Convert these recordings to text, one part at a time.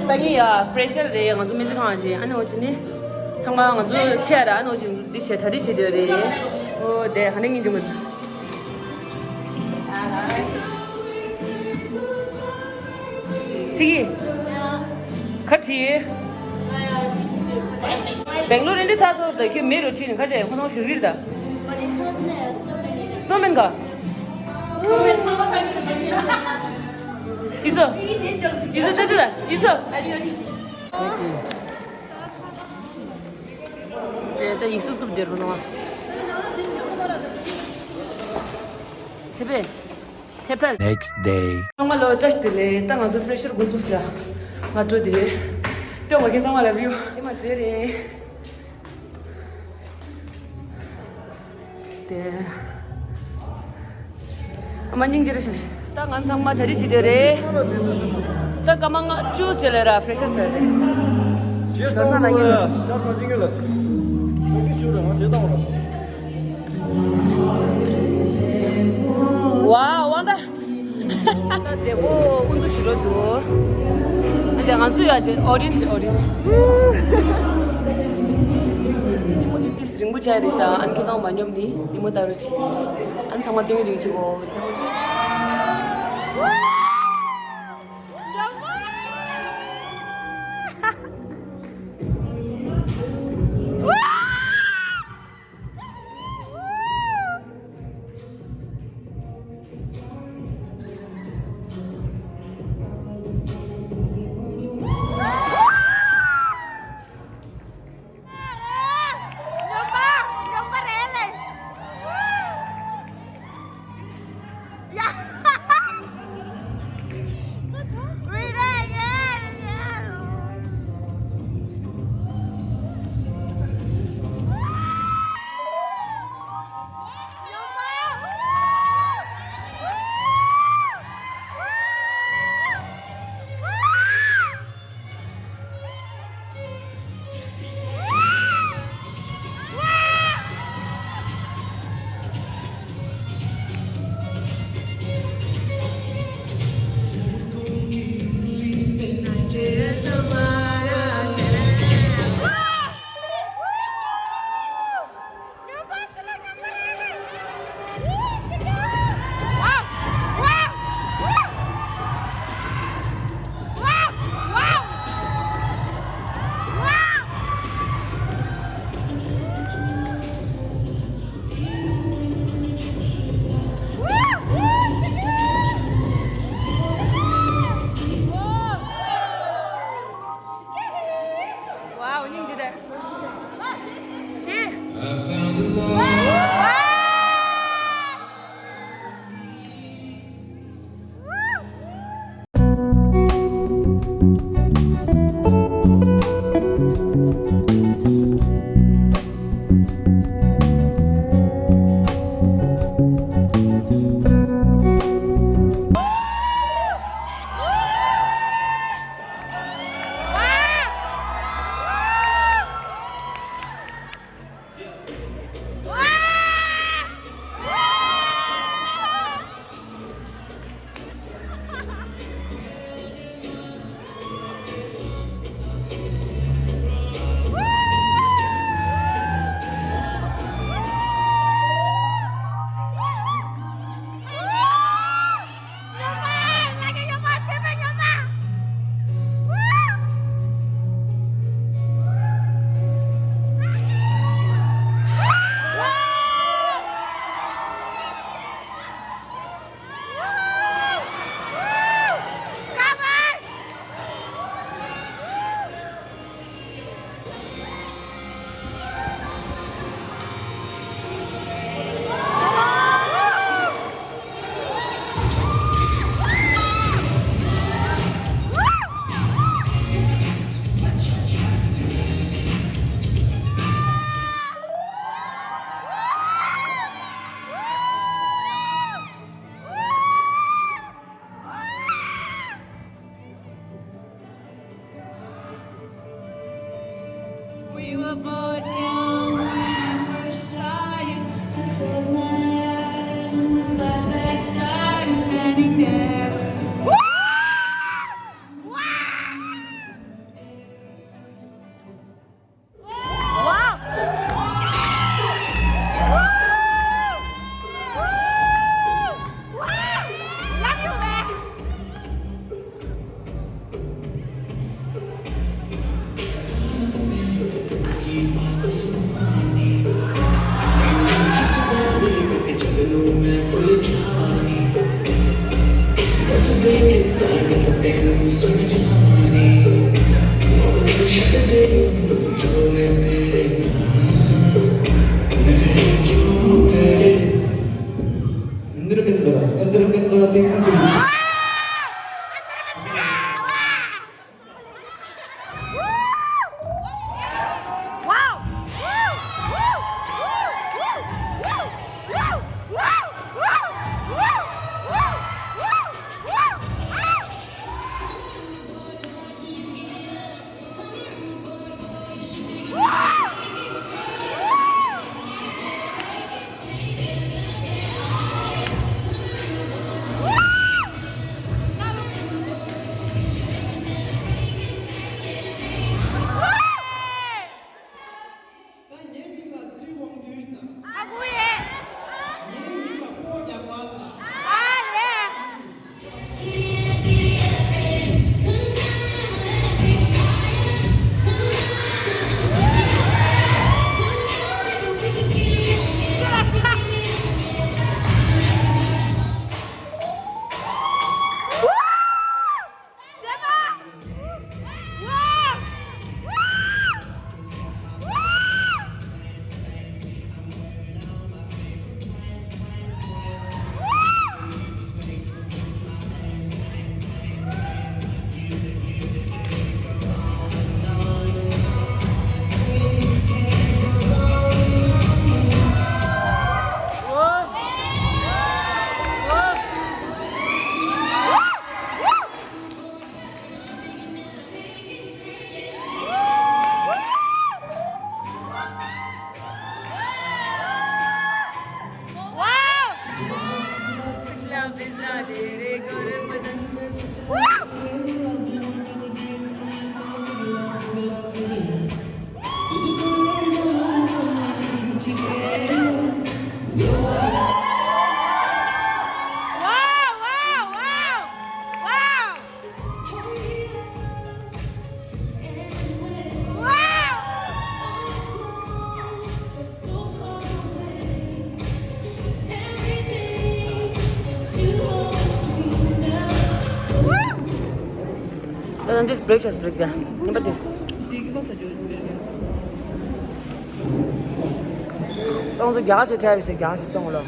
Sangi fresher re nga zu min zang ji an ho chini changma nga zu chera an ho chin di che thari che de re o de haning ni jum Sigi khati Bangalore in the south of the Mero Chin Kaja Hono Shurida Snowman ga Iso Tata Iso The Isu to the Runo Next day. Malo touch the tanga so fresher go to sla. Mato de. Te mo kenza mala view. E ma tere. Te. Amaning jere shi. Ta ngan sang ma jari si dere. Ta kamang choose chelera fresher se. Dosa na ngin. Start watching it. Make sure ha je dang lo. Wow, wanda. 제보 운도 싫어도. 근데 안 줘야 돼. 어린지. 이모디 디스링부 차리샤 안 계속 많이 없니? 이모 다르지. 안 정말 땡이 되지고. We were both young when we first saw you. I close my eyes and the flashback starts. I'm standing there. Endermendo, tengo Then this break just break there. Number this. Don't the gas it have gas don't lo.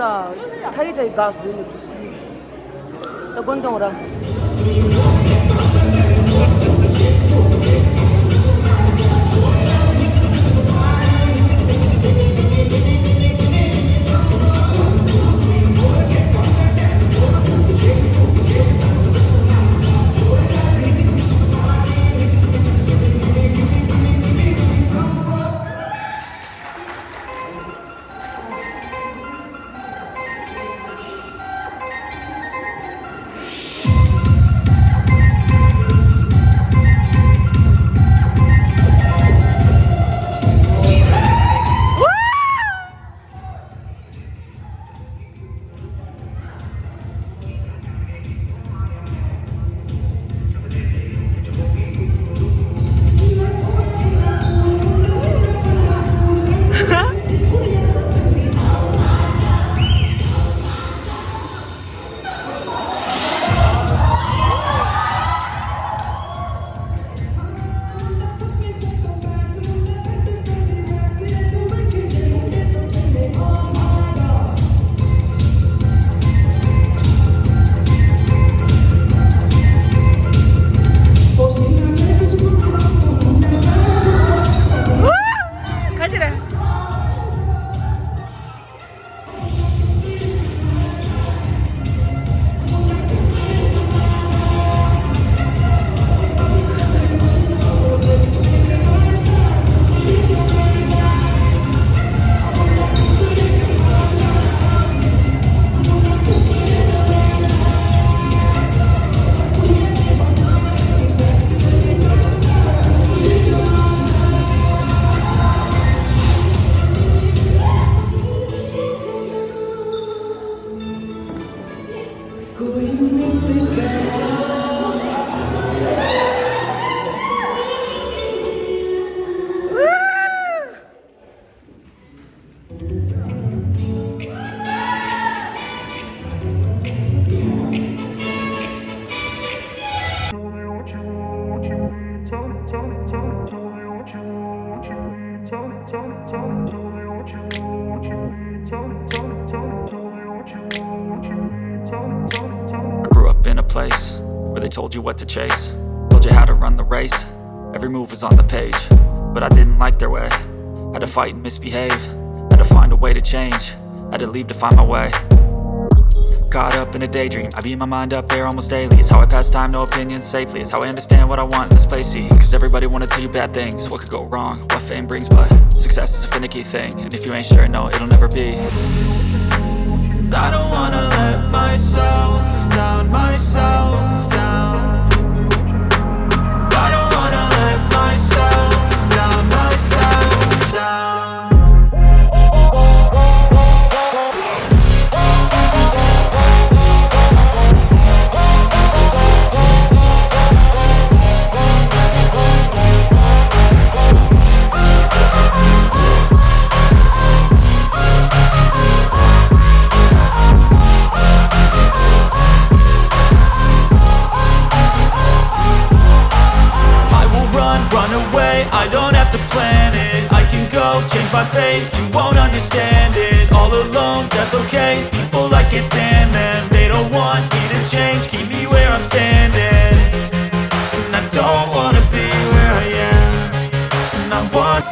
ora thai gas de ne chus ta gondong ora Place where they told you what to chase, told you how to run the race. Every move was on the page, but I didn't like their way. Had to fight and misbehave, had to find a way to change, had to leave to find my way. Caught up in a daydream, I beat my mind up there almost daily. It's how I pass time, no opinions safely. It's how I understand what I want in this place, see. Cause everybody wanna tell you bad things, what could go wrong, what fame brings. But success is a finicky thing, and if you ain't sure, no, it'll never be. I don't wanna let myself down, myself down. I don't wanna let myself down, myself down. I don't have to plan it, I can go change my fate. You won't understand it, all alone, that's okay. People, I can't stand them, they don't want me to change. Keep me where I'm standing, and I don't wanna be where I am. And I want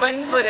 번.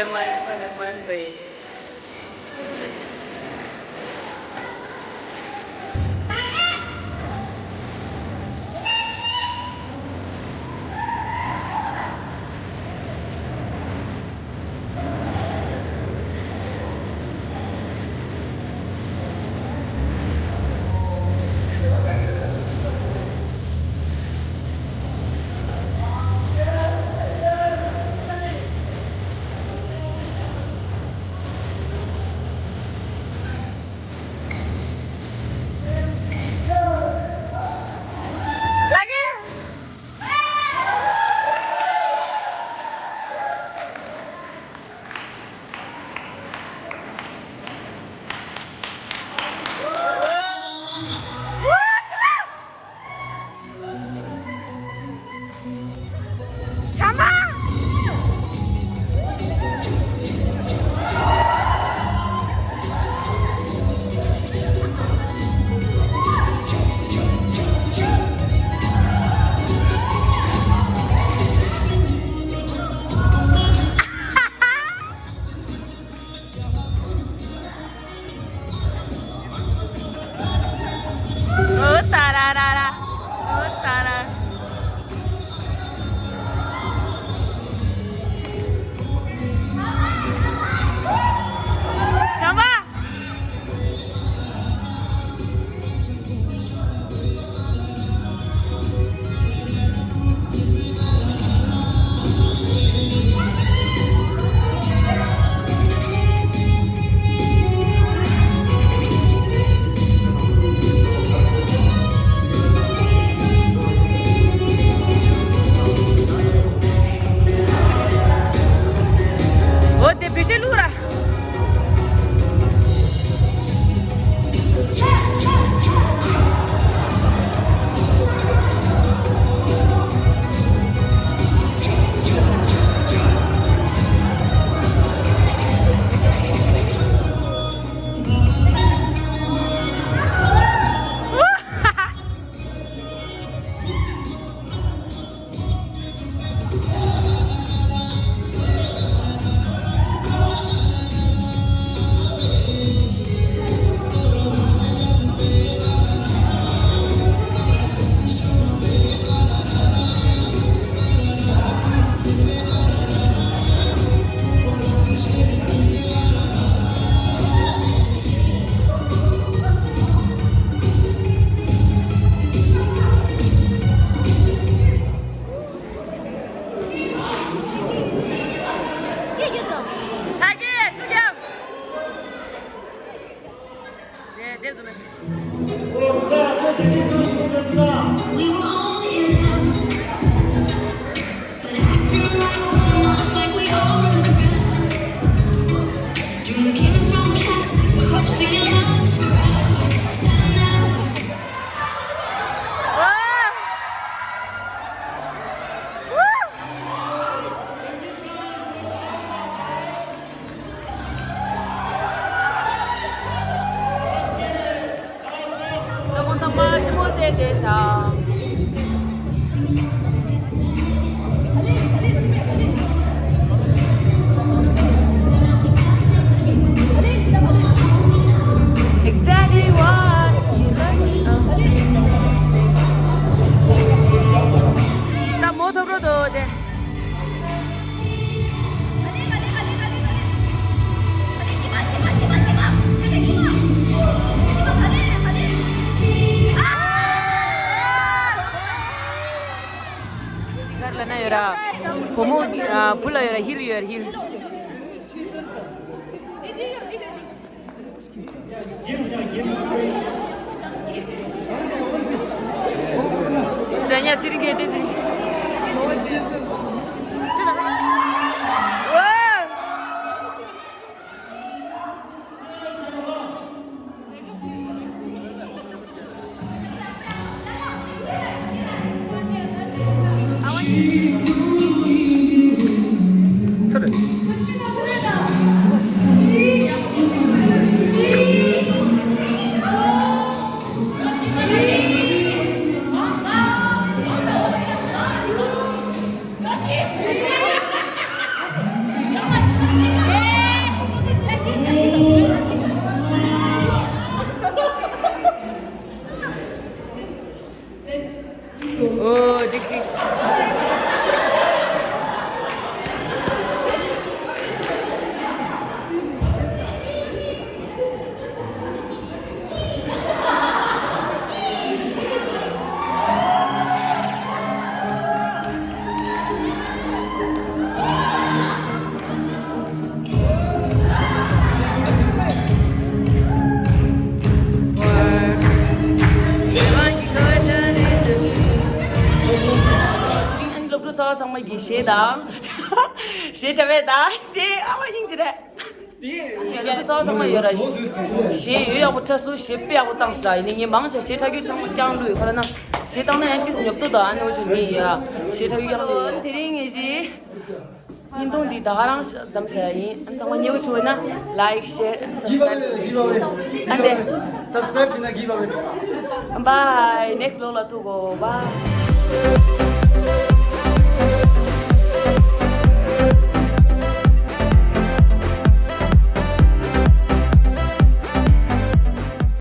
불러요라 힐이요 힐. Даня сирге деди. 上面给谁的？谁这边的？谁？啊，我认识的。你早上面有了谁又要不吃素，谁不要不当时啊？你忙些谁他给上面讲路，可能谁当年给是入不到安我就你呀，谁他给讲路，听听些。运动的大人咱们说，咱们牛出呢 ，like share and subscribe to this. And then subscribe to the giveaway. bye. Next vlog to go. Bye.